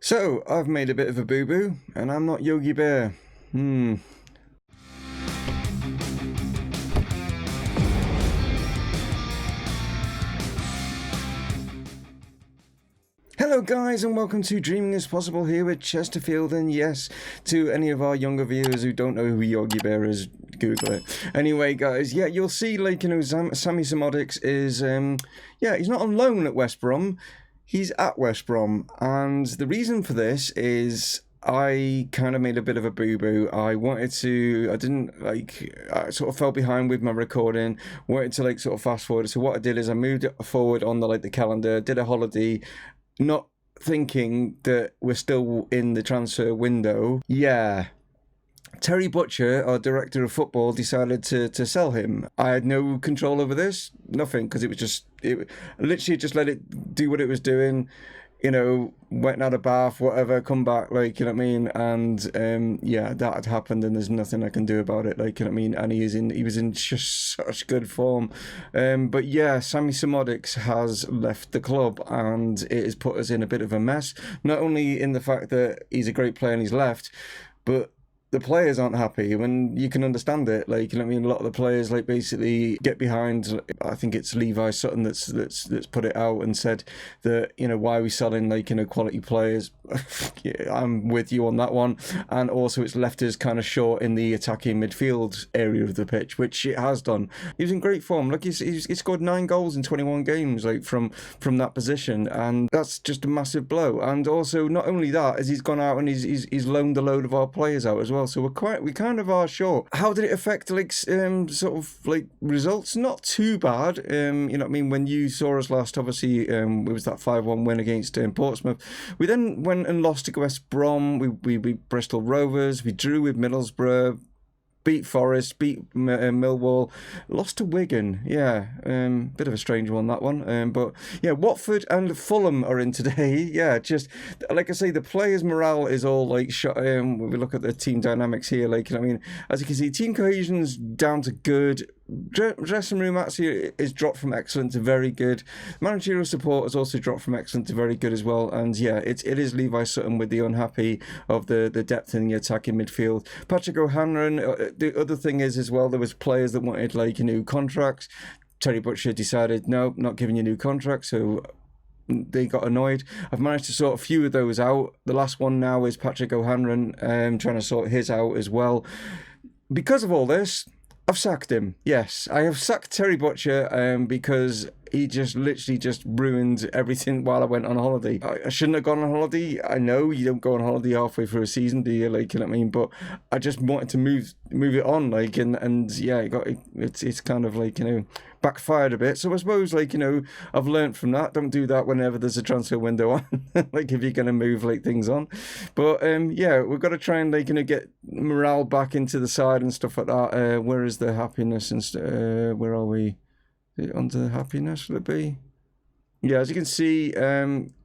So, I've made a bit of a boo-boo, and I'm not Yogi Bear. Hello guys, and welcome to Dreaming is Possible here with Chesterfield, and yes, to any of our younger viewers who don't know who Yogi Bear is, Google it. Anyway guys, yeah, you'll see, like, you know, Sammy Samodics is, he's not on loan at West Brom, he's at West Brom, and the reason for this is I kind of made a bit of a boo-boo. I sort of fell behind with my recording, wanted to like sort of fast forward. So what I did is I moved it forward on the calendar, did a holiday, not thinking that we're still in the transfer window. Yeah. Terry Butcher, our director of football, decided to sell him. I had no control over this, nothing, because it literally just let it do what it was doing. You know, went out of bath, whatever, come back, like, you know what I mean? And that had happened, and there's nothing I can do about it, like, you know what I mean? And he was in just such good form. But yeah, Sammy Samodics has left the club, and it has put us in a bit of a mess. Not only in the fact that he's a great player and he's left, but the players aren't happy, and you can understand it. Like, you know what I mean? A lot of the players like basically get behind. I think it's Levi Sutton that's put it out and said that, you know, why are we selling, like, you know, quality players? Yeah, I'm with you on that one. And also it's left us kind of short in the attacking midfield area of the pitch, which it has done. He was in great form. Like, he's scored 9 goals in 21 games, like from that position, and that's just a massive blow. And also, not only that, as he's gone out and he's loaned a load of our players out as well. So we kind of are short. How did it affect sort of like results? Not too bad. You know what I mean? When you saw us last, obviously, it was that 5-1 win against Portsmouth. We then went and lost to West Brom. We beat Bristol Rovers. We drew with Middlesbrough. Beat Forest, beat Millwall, lost to Wigan. Yeah, bit of a strange one, that one. But yeah, Watford and Fulham are in today. Yeah, just like I say, the players' morale is all like shot. When we look at the team dynamics here, like, you know what I mean, as you can see, team cohesion's down to good. Dressing room actually is dropped from excellent to very good. Managerial support has also dropped from excellent to very good as well. And yeah, it is Levi Sutton with the unhappy of the depth in the attacking midfield. Patrick O'Hanlon. The other thing is as well, there was players that wanted like new contracts. Terry Butcher decided, no, not giving you new contracts. So they got annoyed. I've managed to sort a few of those out. The last one now is Patrick O'Hanlon, trying to sort his out as well. Because of all this, I've sacked him. Yes, I have sacked Terry Butcher because he just literally just ruined everything while I went on holiday. I shouldn't have gone on holiday. I know you don't go on holiday halfway through a season, do you? Like, you know what I mean? But I just wanted to move it on, like, and yeah, it's kind of like, you know, backfired a bit. So I suppose, like, you know, I've learned from that. Don't do that whenever there's a transfer window on, like, if you're going to move like things on. But yeah, we've got to try and, like, you know, get morale back into the side and stuff like that. Where is the happiness and where are we? Under happiness, will it be? Yeah, as you can see,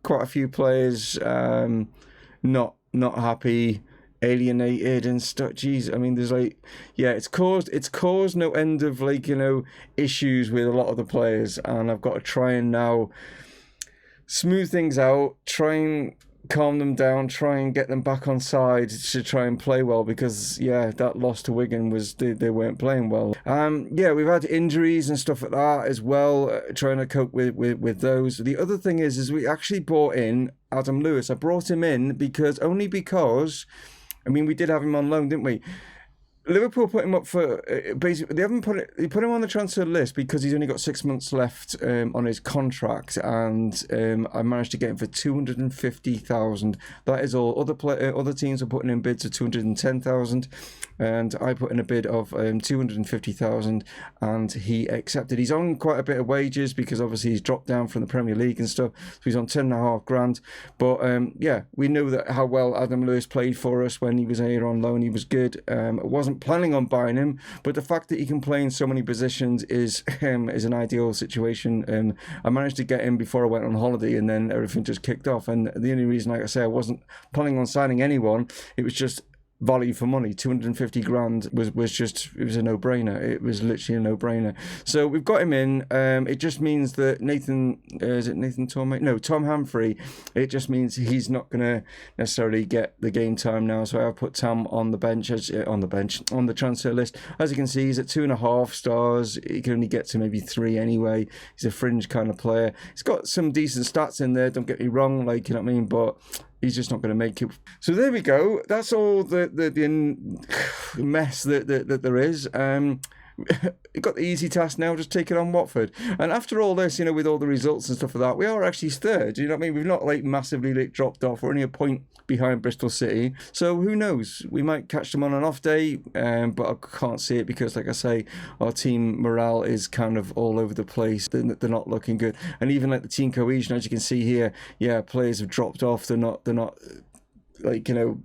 quite a few players not happy, alienated and stuff. Jeez, I mean, there's like, yeah, it's caused no end of, like, you know, issues with a lot of the players, and I've got to try and now smooth things out, try and calm them down, try and get them back on side to try and play well, because yeah, that loss to Wigan was they weren't playing well. Yeah, we've had injuries and stuff like that as well, trying to cope with those. The other thing is we actually brought in Adam Lewis. I brought him in because I mean, we did have him on loan, didn't we? Liverpool put him up for basically. They put him on the transfer list because he's only got 6 months left on his contract, and I managed to get him for 250,000. That is all. Other teams are putting in bids of 210,000, and I put in a bid of 250,000, and he accepted. He's on quite a bit of wages because obviously he's dropped down from the Premier League and stuff, so he's on 10.5 grand. But yeah, we know that how well Adam Lewis played for us when he was here on loan. He was good. It wasn't planning on buying him, but the fact that he can play in so many positions is an ideal situation. I managed to get him before I went on holiday, and then everything just kicked off. And the only reason, like I say, I wasn't planning on signing anyone, it was just value for money. 250 grand was just, it was a no-brainer. It was literally a no-brainer. So we've got him in. It just means that Tom Humphrey, it just means he's not going to necessarily get the game time now. So I've put Tam on the bench, on the transfer list. As you can see, he's at 2.5 stars. He can only get to maybe 3 anyway. He's a fringe kind of player. He's got some decent stats in there, don't get me wrong, like, you know what I mean, but he's just not going to make it. So there we go. That's all the mess that there is. You've got the easy task now, just take it on Watford. And after all this, you know, with all the results and stuff like that, we are actually third. You know what I mean? We've not like massively dropped off. We're only a point behind Bristol City. So who knows? We might catch them on an off day, but I can't see it because, like I say, our team morale is kind of all over the place. They're not looking good. And even like the team cohesion, as you can see here, yeah, players have dropped off. They're not like, you know,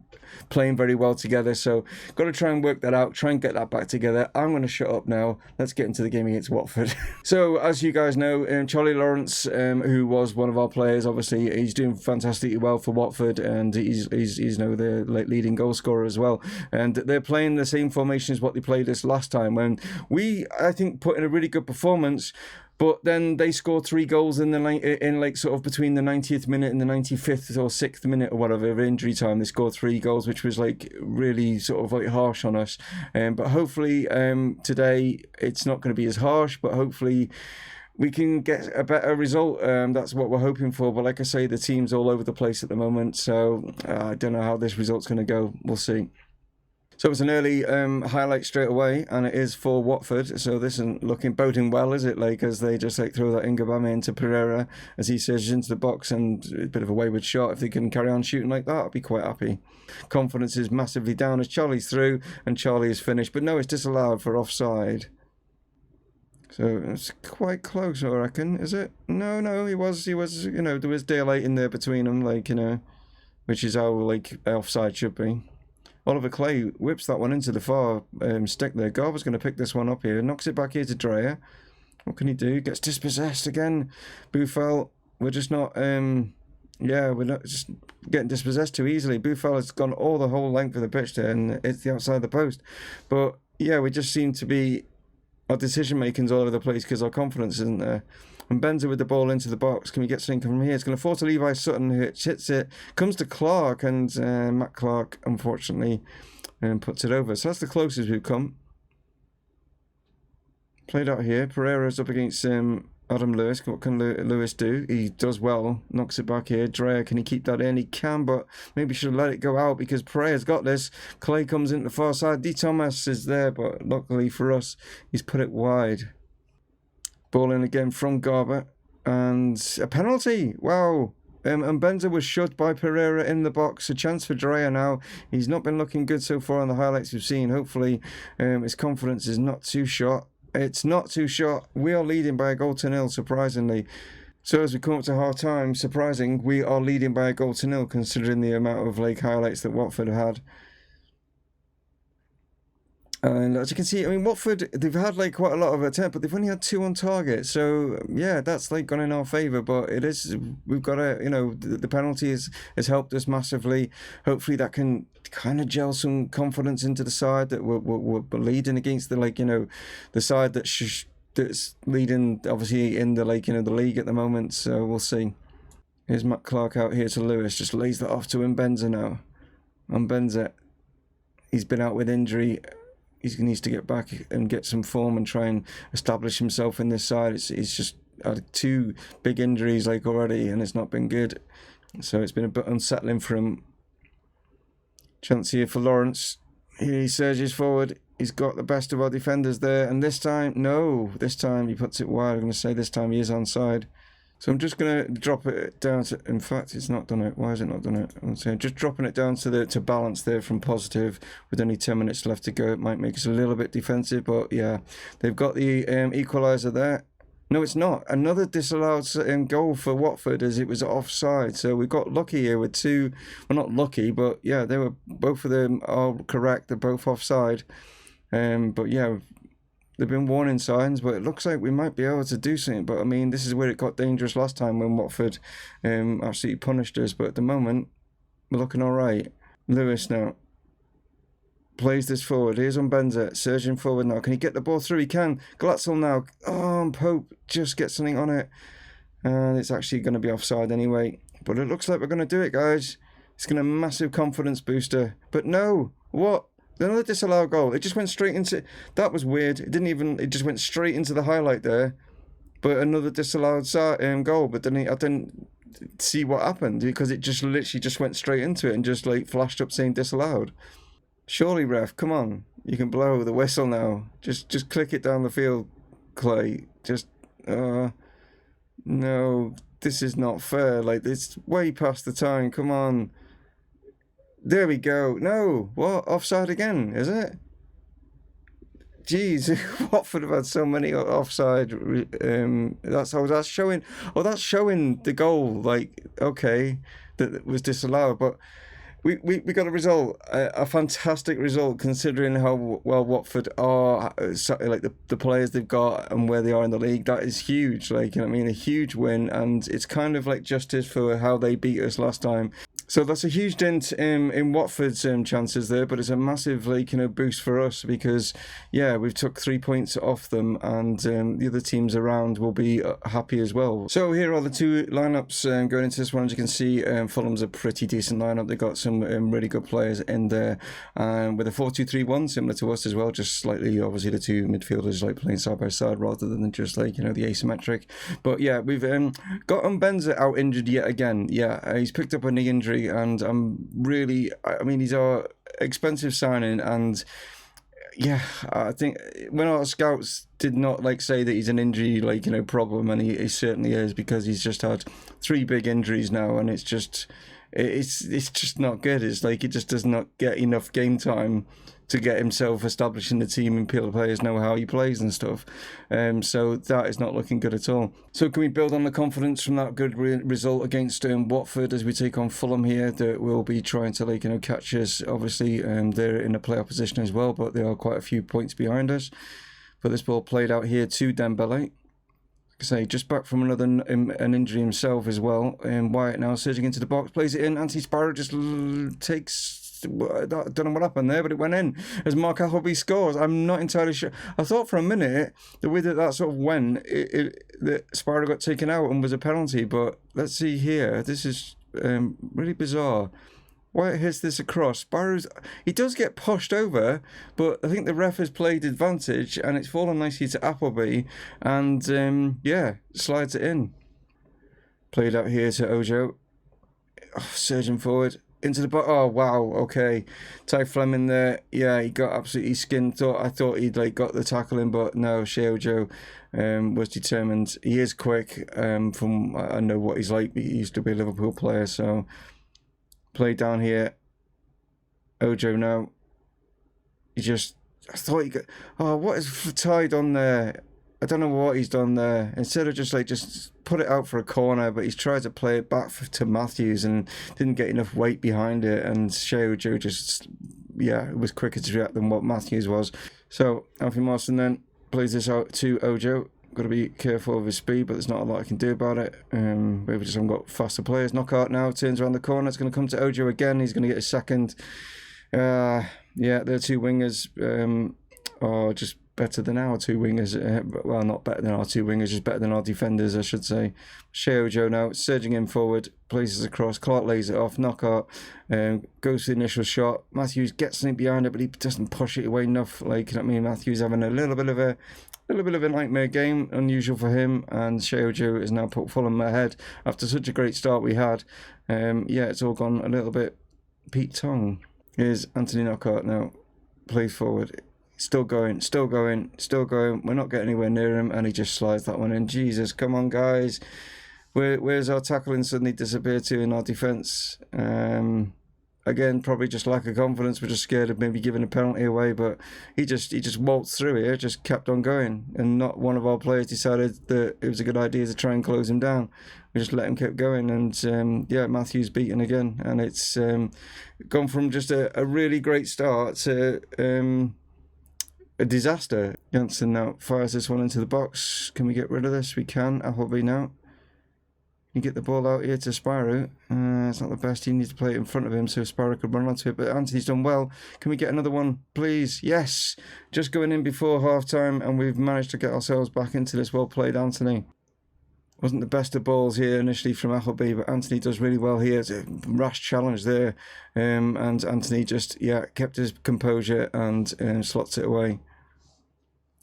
playing very well together. So got to try and work that out, try and get that back together. I'm going to shut up now. Let's get into the game against Watford. So as you guys know, Charlie Lawrence, who was one of our players, obviously he's doing fantastically well for Watford, and he's you know, the leading goal scorer as well. And they're playing the same formation as what they played us last time, when we, I think, put in a really good performance. But then they scored 3 goals in like sort of between the 90th minute and the 95th or 6th minute or whatever of injury time. They scored 3 goals, which was like really sort of like harsh on us. But hopefully today it's not going to be as harsh. But hopefully we can get a better result. That's what we're hoping for. But like I say, the team's all over the place at the moment. So I don't know how this result's going to go. We'll see. So it's an early highlight straight away, and it is for Watford. So this isn't looking boding well, is it? Like, as they just like throw that Ngabame into Pereira as he surges into the box, and a bit of a wayward shot. If they can carry on shooting like that, I'd be quite happy. Confidence is massively down as Charlie's through and Charlie is finished, but no, it's disallowed for offside. So it's quite close, I reckon. Is it? No, he was. You know, there was daylight in there between them, like, you know, which is how like offside should be. Oliver Clay whips that one into the far stick there. Garber's going to pick this one up here. Knocks it back here to Dreyer. What can he do? Gets dispossessed again. Buffel, we're just not... yeah, we're not just getting dispossessed too easily. Buffel has gone all the whole length of the pitch there, and it's the outside of the post. But, yeah, we just seem to be... Our decision-making's all over the place because our confidence isn't there. And Benza with the ball into the box. Can we get something from here? It's going to fall to Levi Sutton, who hits it. Comes to Clark, and Matt Clark, unfortunately, puts it over. So that's the closest we've come. Played out here. Pereira's up against Adam Lewis. What can Lewis do? He does well. Knocks it back here. Dreyer, can he keep that in? He can, but maybe should have let it go out because Pereira's got this. Clay comes into the far side. D. Thomas is there, but luckily for us, he's put it wide. Ball in again from Garber, and a penalty. Wow. And Benza was shut by Pereira in the box. A chance for Dreyer now. He's not been looking good so far on the highlights we've seen. Hopefully his confidence is not too shot. It's not too short. We are leading by a goal to nil, surprisingly. So as we come up to half time, surprising, we are leading by a goal to nil, considering the amount of like highlights that Watford have had. And as you can see, I mean, Watford, they've had like quite a lot of attempts, but they've only had 2 on target. So yeah, that's like gone in our favour. But it is, we've got to, you know, the penalty has helped us massively. Hopefully that can kind of gel some confidence into the side that we're leading against the, like, you know, the side that's leading obviously in the, like, you know, the league at the moment. So we'll see. Here's Matt Clark out here to Lewis, just lays that off to Mbenza now. Mbenza, he's been out with injury. He needs to get back and get some form and try and establish himself in this side. He's just had 2 big injuries like already, and it's not been good. So it's been a bit unsettling for him. Chance here for Lawrence. Here he surges forward. He's got the best of our defenders there. And this time, no. This time he puts it wide. I'm going to say this time he is onside. So I'm just going to drop it down to... In fact, it's not done it. Why has it not done it? I'm saying just dropping it down to balance there from positive with only 10 minutes left to go. It might make us a little bit defensive, but yeah. They've got the equaliser there. No, it's not. Another disallowed goal for Watford as it was offside. So we got lucky here with 2... Well, not lucky, but yeah, they were... Both of them are correct. They're both offside. But yeah... There've been warning signs, but it looks like we might be able to do something. But I mean, this is where it got dangerous last time when Watford absolutely punished us. But at the moment, we're looking all right. Lewis now. Plays this forward. Here's on Benza, surging forward now. Can he get the ball through? He can. Glatzel now. Oh, and Pope just gets something on it. And it's actually going to be offside anyway. But it looks like we're going to do it, guys. It's going to be a massive confidence booster. But no. What? Another disallowed goal. It just went straight into... That was weird. It didn't even... It just went straight into the highlight there. But another disallowed goal. But then I didn't see what happened. Because it just literally just went straight into it. And just like flashed up saying disallowed. Surely, ref, come on. You can blow the whistle now. Just click it down the field, Clay. Just, no, this is not fair. Like, it's way past the time. Come on. There we go. No, what? Offside again, is it? Jeez, Watford have had so many offside. That's showing. Oh, that's showing the goal. Like, okay, that was disallowed, but. We got a result, a fantastic result considering how well Watford are, like the players they've got and where they are in the league. That is huge, like, you know what I mean, a huge win, and it's kind of like justice for how they beat us last time. So that's a huge dent in Watford's chances there, but it's a massive, like, you know, boost for us because, yeah, we've took 3 points off them, and the other teams around will be happy as well. So here are the two lineups going into this one. As you can see, Fulham's a pretty decent lineup. They've got some really good players in there, with a 4-2-3-1, similar to us as well, just slightly, obviously, the two midfielders like playing side by side rather than just like, you know, the asymmetric. But yeah, we've got Benza out injured yet again. Yeah, he's picked up a knee injury. And I mean, he's our expensive signing, and yeah, I think when our scouts did not like say that he's an injury, like, you know, problem, and he certainly is, because he's just had 3 big injuries now, and it's just not good. It's like he just does not get enough game time to get himself established in the team and players know how he plays and stuff. So that is not looking good at all. So can we build on the confidence from that good result against Watford as we take on Fulham here, that will be trying to, like, you know, catch us? Obviously, they're in a playoff position as well, but they are quite a few points behind us. But this ball played out here to Dembele. Like I say, just back from an injury himself as well. Wyatt now surging into the box, plays it in. Anthony Sparrow just takes... I don't know what happened there, but it went in as Mark Appleby scores. I'm not entirely sure. I thought for a minute the way that sort of went, that Sparrow got taken out and was a penalty. But let's see here. This is really bizarre. Wyatt hits this across. He does get pushed over, but I think the ref has played advantage and it's fallen nicely to Appleby, and yeah, slides it in. Played out here to Ojo. Oh, surging forward. Into the box. Oh wow, okay. Ty Fleming there. Yeah, he got absolutely skinned. I thought he'd like got the tackle in, but no, Shea Ojo was determined. He is quick. From I know what he's like. He used to be a Liverpool player, so play down here. Ojo now. I thought he got. Oh, what is tied on there? I don't know what he's done there. Instead of just put it out for a corner, but he's tried to play it back to Matthews and didn't get enough weight behind it. And Shea Ojo just, yeah, it was quicker to react than what Matthews was. So Alfie Marston then plays this out to Ojo. Got to be careful of his speed, but there's not a lot I can do about it. Maybe just haven't got faster players. Knockout now, turns around the corner. It's going to come to Ojo again. He's going to get a second. Yeah, they're two wingers. Just better than our two wingers. Well, not better than our two wingers, just better than our defenders, I should say. Shea Ojo now, surging in forward, places across. Clark lays it off. Knockout goes for the initial shot. Matthews gets something behind it, but he doesn't push it away enough. Like, you know what I mean? Matthews having a little bit of a nightmare game, unusual for him. And Shea Ojo has now put Fulham ahead after such a great start we had. Yeah, it's all gone a little bit Pete Tong. Here's Anthony Knockout now, plays forward. Still going. We're not getting anywhere near him, and he just slides that one in. Jesus, come on, guys. Where's our tackling suddenly disappeared to in our defence? Again, probably just lack of confidence. We're just scared of maybe giving a penalty away, but he just waltzed through here, just kept on going, and not one of our players decided that it was a good idea to try and close him down. We just let him keep going, and yeah, Matthews beaten again, and it's gone from just a really great start to a disaster. Janssen now fires this one into the box. Can we get rid of this? We can. Appleby now. You get the ball out here to Spyro. It's not the best. You need to play it in front of him so Spyro could run onto it. But Anthony's done well. Can we get another one, please? Yes. Just going in before half-time, and we've managed to get ourselves back into this. Well played, Anthony. Wasn't the best of balls here initially from Appleby, but Anthony does really well here. It's a rash challenge there. And Anthony just, kept his composure and slots it away.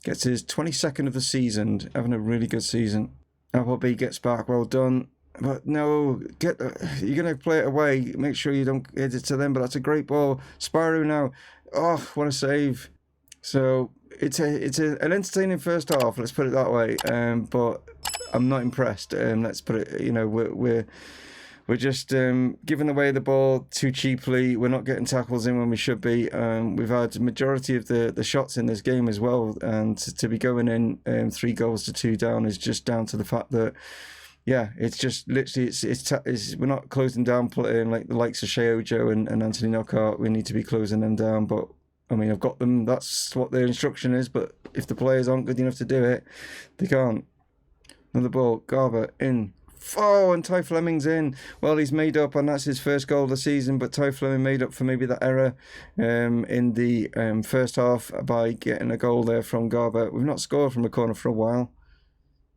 Gets his 22nd of the season, having a really good season. Appleby gets back, well done. But no, you're going to play it away. Make sure you don't hit it to them, but that's a great ball. Spyro now. Oh, what a save. So it's an entertaining first half, let's put it that way. But I'm not impressed. Let's put it, we're just giving away the ball too cheaply. We're not getting tackles in when we should be. We've had the majority of the shots in this game as well, and to be going in 3-2 down is just down to the fact that it's just literally we're not closing down like the likes of Shea Ojo and Anthony Knockout. We need to be closing them down, but I mean, I've got them. That's what their instruction is. But if the players aren't good enough to do it, they can't. Another ball, Garber in. Oh, and Ty Fleming's in. Well, he's made up, and that's his first goal of the season. But Ty Fleming made up for maybe that error in the first half by getting a goal there from Garber. We've not scored from a corner for a while,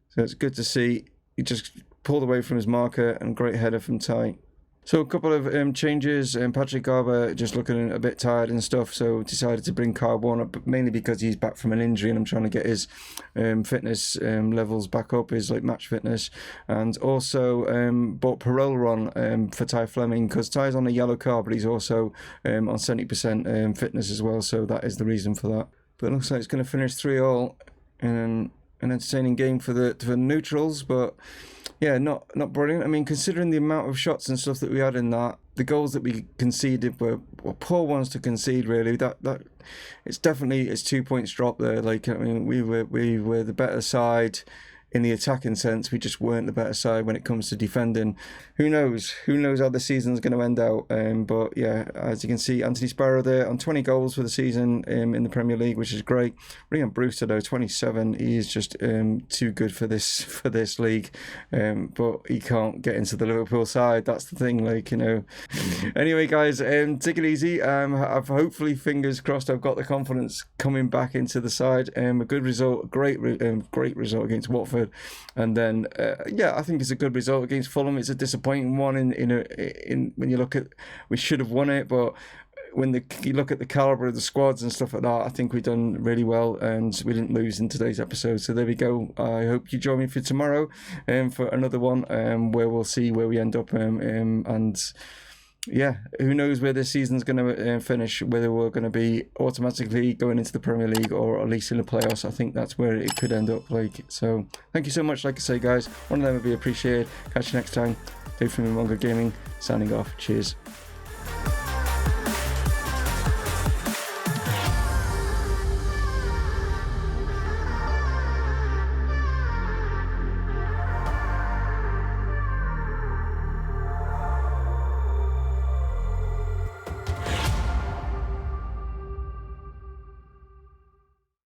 so it's good to see. He just pulled away from his marker, and great header from Ty. So a couple of changes. Patrick Garber just looking a bit tired and stuff, so decided to bring Kyle Warner, mainly because he's back from an injury and I'm trying to get his fitness levels back up, his match fitness, and also bought Parola on for Ty Fleming because Ty's on a yellow card, but he's also on 70% fitness as well, so that is the reason for that. But it looks like it's going to finish 3-3 in an entertaining game for the neutrals, but not brilliant. I mean, considering the amount of shots and stuff that we had in that, the goals that we conceded were poor ones to concede. Really, that it's 2 points drop there. I mean, we were the better side in the attacking sense. We just weren't the better side when it comes to defending. Who knows how the season's going to end out. But as you can see, Anthony Spyro there on 20 goals for the season in the Premier League, which is great. Ryan Brewster though, 27. He is just too good for this league. But he can't get into the Liverpool side. That's the thing. Anyway, guys, take it easy. I've hopefully, fingers crossed, I've got the confidence coming back into the side. A good result, great result against Watford. And then, I think it's a good result against Fulham. It's a disappointing one in when you look at, we should have won it, but when you look at the calibre of the squads and stuff like that, I think we've done really well and we didn't lose in today's episode. So there we go. I hope you join me for tomorrow for another one where we'll see where we end up and who knows where this season's going to finish, whether we're going to be automatically going into the Premier League or at least in the playoffs. I think that's where it could end up. So thank you so much. Like I say, guys, one of them would be appreciated. Catch you next time. Dave from Mumongu Gaming, signing off. Cheers.